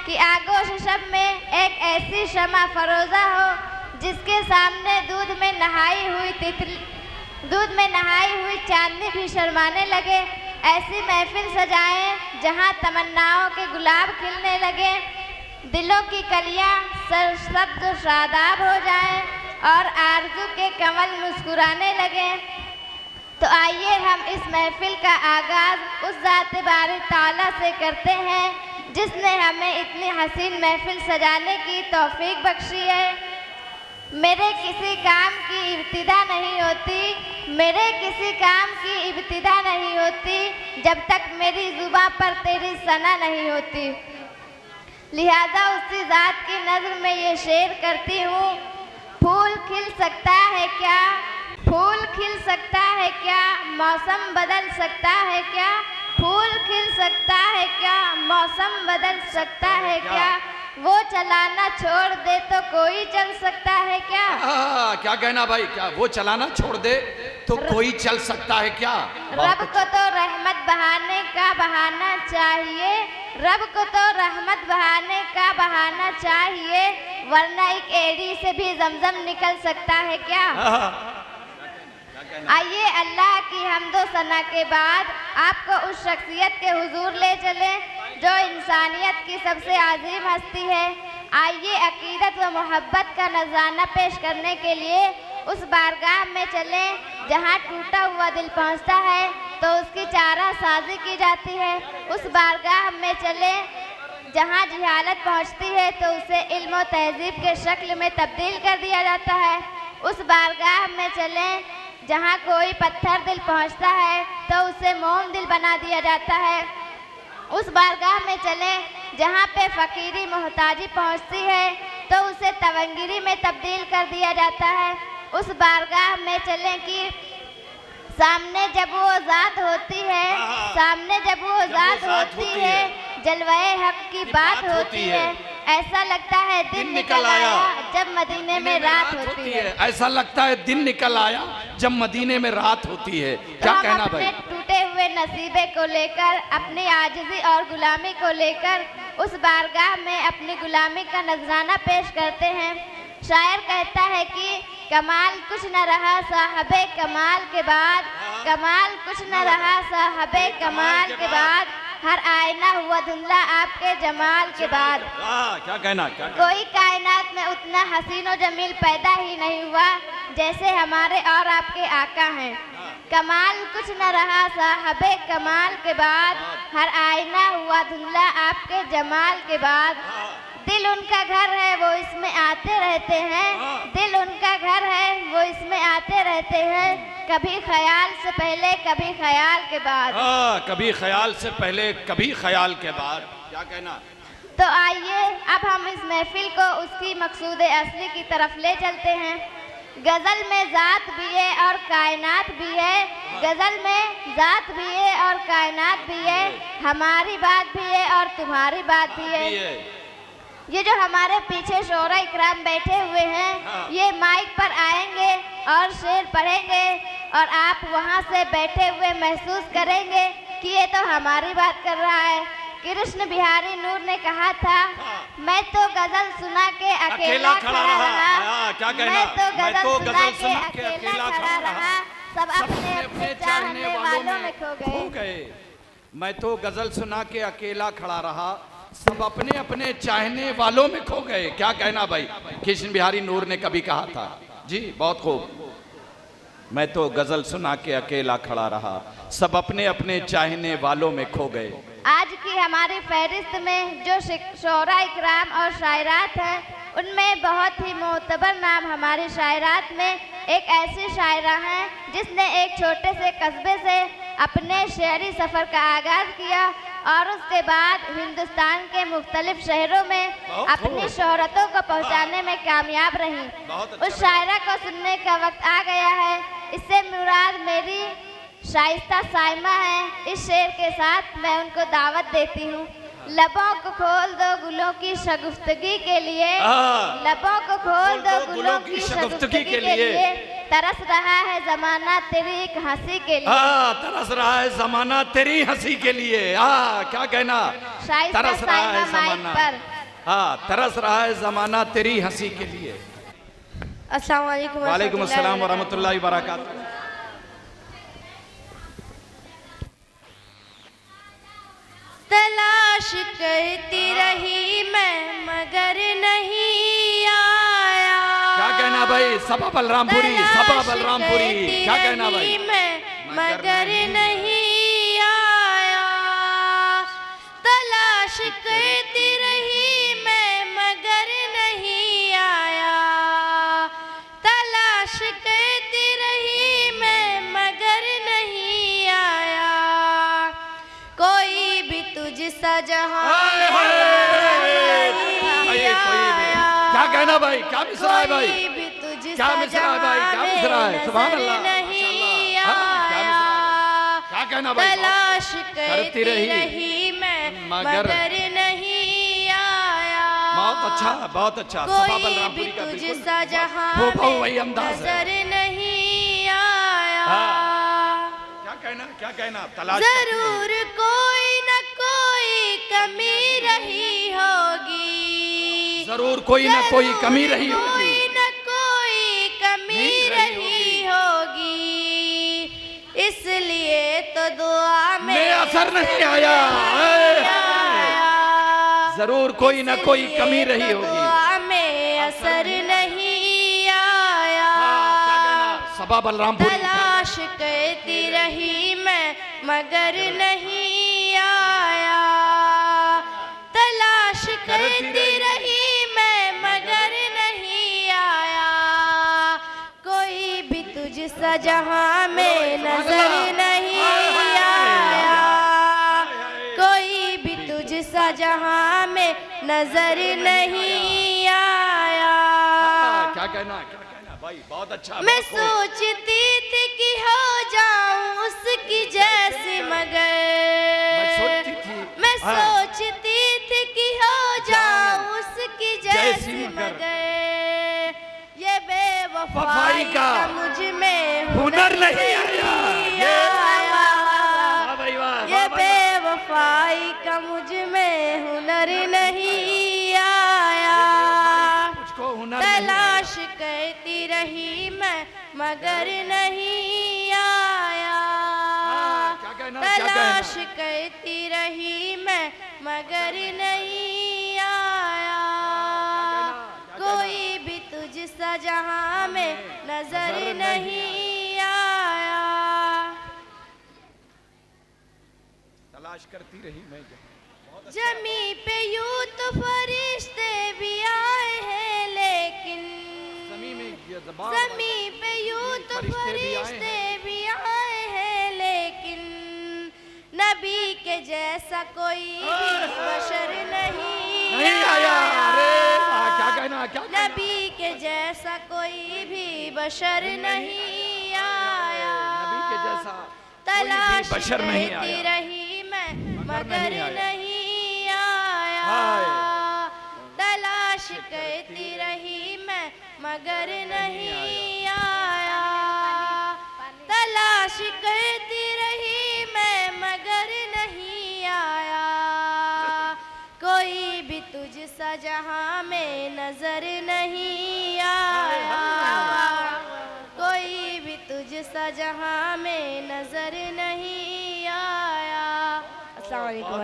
कि आगोश शब में एक ऐसी शमा फरोजा हो जिसके सामने दूध में नहाई हुई चांदनी भी शर्माने लगे। ऐसी महफिल सजाएं जहां तमन्नाओं के गुलाब खिलने लगे, दिलों की कलियां सरसब्ज शादाब हो जाएं और आरज़ू के कमल मुस्कुराने लगे। तो आइए हम इस महफिल का आगाज़ उस ज़ात बारी ताला से करते हैं जिसने हमें इतनी हसीन महफिल सजाने की तौफीक बख्शी है। मेरे किसी काम की इब्तिदा नहीं होती जब तक मेरी जुबां पर तेरी सना नहीं होती। लिहाजा उसी ज़ात की नज़र में ये शेर करती हूँ, फूल खिल सकता है क्या, मौसम बदल सकता है क्या, फूल खिल सकता है क्या, मौसम बदल सकता है क्या, वो चलाना छोड़ दे तो कोई चल सकता है क्या। क्या कहना भाई, क्या वो चलाना छोड़ दे तो कोई चल सकता है क्या। रब को तो रहमत बहाने का बहाना चाहिए, वरना एक एड़ी से भी जमजम निकल सकता है क्या। आइए अल्लाह की हम्दो सना के बाद आपको उस शख्सियत के हुजूर ले चले जो इंसानियत की सबसे आज़ीम हस्ती है। आइए अकीदत व मोहब्बत का नजराना पेश करने के लिए उस बारगाह में चलें जहां टूटा हुआ दिल पहुंचता है तो उसकी चारा साजी की जाती है। उस बारगाह में चलें जहां जहालत पहुंचती है तो उसे इल्म व तहजीब के शक्ल में तब्दील कर दिया जाता है। उस बारगाह में चलें जहां कोई पत्थर दिल पहुंचता है तो उसे मोम दिल बना दिया जाता है। उस बारगाह में चलें जहां पे फ़कीरी मोहताजी पहुंचती है तो उसे तवंगिरी में तब्दील कर दिया जाता है। उस बारगाह में चलें कि सामने जब वो ज़ात होती है जलवाए हक की बात होती है। ऐसा लगता है दिन निकल आया जब मदीने में रात होती है। ऐसा लगता है दिन निकल आया जब मदीने में रात होती है। क्या कहना भाई। अपने टूटे हुए नसीबे को लेकर, अपनी आजिज़ी और गुलामी को लेकर उस बारगाह में अपनी गुलामी का नजराना पेश करते हैं। शायर कहता है कि कमाल कुछ न रहा साहबे कमाल के बाद, हर आईना हुआ धुंधला आपके जमाल के बाद। क्या कहना। कोई कायनात में उतना हसीन व जमील पैदा ही नहीं हुआ जैसे हमारे और आपके आका हैं। कमाल कुछ न रहा साहबे कमाल के बाद, हर आईना हुआ धुंधला आपके जमाल के बाद। दिल उनका घर है वो इसमें आते रहते हैं, कभी ख्याल से पहले कभी ख्याल के बाद। कभी ख्याल से पहले कभी ख्याल के बाद। क्या कहना। तो आइए अब हम इस महफिल को उसकी मकसूद असली की तरफ ले चलते हैं। गज़ल में ज़ात भी है और कायनात भी है, हमारी बात भी है और तुम्हारी बात भी है। ये जो हमारे पीछे शोरा इकराम बैठे हुए हैं ये माइक पर आएंगे और शेर पढ़ेंगे और आप वहाँ से बैठे हुए महसूस करेंगे कि ये तो हमारी बात कर रहा है। कृष्ण बिहारी नूर ने कहा था, मैं तो गजल सुना के अकेला खड़ा रहा, मैं तो गजल सुना के अकेला खड़ा रहा, सब अपने अपने चाहने वालों में खो गए। मैं तो गजल सुना के अकेला खड़ा रहा, सब अपने अपने चाहने वालों में खो गए। क्या कहना भाई। कृष्ण बिहारी नूर ने कभी कहा था जी, बहुत खूब। मैं तो गजल सुना के अकेला खड़ा रहा, सब अपने अपने चाहने वालों में खो गए। आज की हमारी फहरिस्त में जो शोरा इकराम और शायरात हैं उनमें बहुत ही मोतबर नाम हमारी शायरात में एक ऐसी शायरा हैं जिसने एक छोटे से कस्बे से अपने शेरी सफ़र का आगाज़ किया और उसके बाद हिंदुस्तान के मुख्तलिफ शहरों में अपनी शोहरतों को पहुंचाने में कामयाब रही। उस शायरा को सुनने का वक्त आ गया है। इससे मुराद मेरी शाइस्ता साइमा है। इस शेर के साथ मैं उनको दावत देती हूँ। लबों को खोल दो गुलों की शगुफ्तगी के लिए, लबों को खोल दो गुलों की शगुफ्तगी के लिए, तरस रहा है ज़माना तेरी एक हंसी के लिए। तरस रहा है ज़माना तेरी हंसी के लिए। क्या कहना। तरस रहा है ज़माना। हाँ, तरस रहा है जमाना तेरी हंसी के लिए। अस्सलाम वालेकुम। वालेकुम अस्सलाम वरहमतुल्लाहि वबरकातुहू। तलाश करती रही मैं मगर नहीं आया। क्या कहना भाई? सबा बलरामपुरी, सबा बलरामपुरी, क्या कहना भाई? मैं मगर नहीं आया। तलाश करती रही मैं मगर नहीं आया। तलाश करती रही मैं मगर नहीं आया। कोई भी तुझसा जहां क्या कहना भाई? क्या मिसरा है भाई? क्या मिसरा है भाई? क्या मिसरा है? सुभान अल्लाह, माशाअल्लाह। क्या मिसरा है? क्या कहना भाई? तलाश करती रही मैं मगर नहीं आया। बहुत अच्छा, बहुत अच्छा। सबा बलरामपुरी का तुझसा जहां वो वही अंदाज है। नजर नहीं आया। क्या कहना? क्या कहना? तलाश जरूर कोई न कोई कमी रही होगी। जरूर कोई न कोई कमी रही होगी। कोई न कोई कमी रही होगी। इसलिए तो दुआ में असर नहीं आया। जरूर कोई न कोई कमी रही होगी। दुआ में असर नहीं आया। सबा बलरामपुरी। तलाश करती रही मैं मगर नहीं आया। तलाश करती रही मैं मगर नहीं आया। कोई भी तुझसा जहां में नजर नहीं आया। कोई भी तुझसा जहां में नजर नहीं आया। क्या कहना? क्या कहना भाई? बहुत अच्छा। मैं सोचती थी कि हो जाऊं उसकी जैसी मगर मैं सोचती थी कि हो जाऊं उसकी जैसी मगर ये बेवफाई का मुझ में हुनर नहीं आया। ये बेवफाई का मुझ में हुनर नहीं आया। तलाश करती रही मैं मगर नहीं आया। तलाश करती रही मैं मगर नहीं आया। कोई भी तुझसा जहां में नजर नहीं आया। तलाश करती रही मैं जमी पे यूं तो फरिश्ते भी आए हैं लेकिन जमी पे यूं तो फरिश्ते भी आए हैं लेकिन नबी के जैसा कोई भी बशर नहीं आया। अरे क्या कहना? क्या नबी के जैसा कोई भी बशर नहीं आया। नबी के जैसा तलाश बशर नहीं करती आया। रही मैं मगर नहीं आया। तलाश करती रही मैं मगर नहीं आया। तलाश करती रही मैं मगर नहीं आया। कोई भी तुझसा जहां में नजर नहीं आया। कोई भी तुझसा जहां में नजर नहीं आया। अस्सलाम वालेकुम।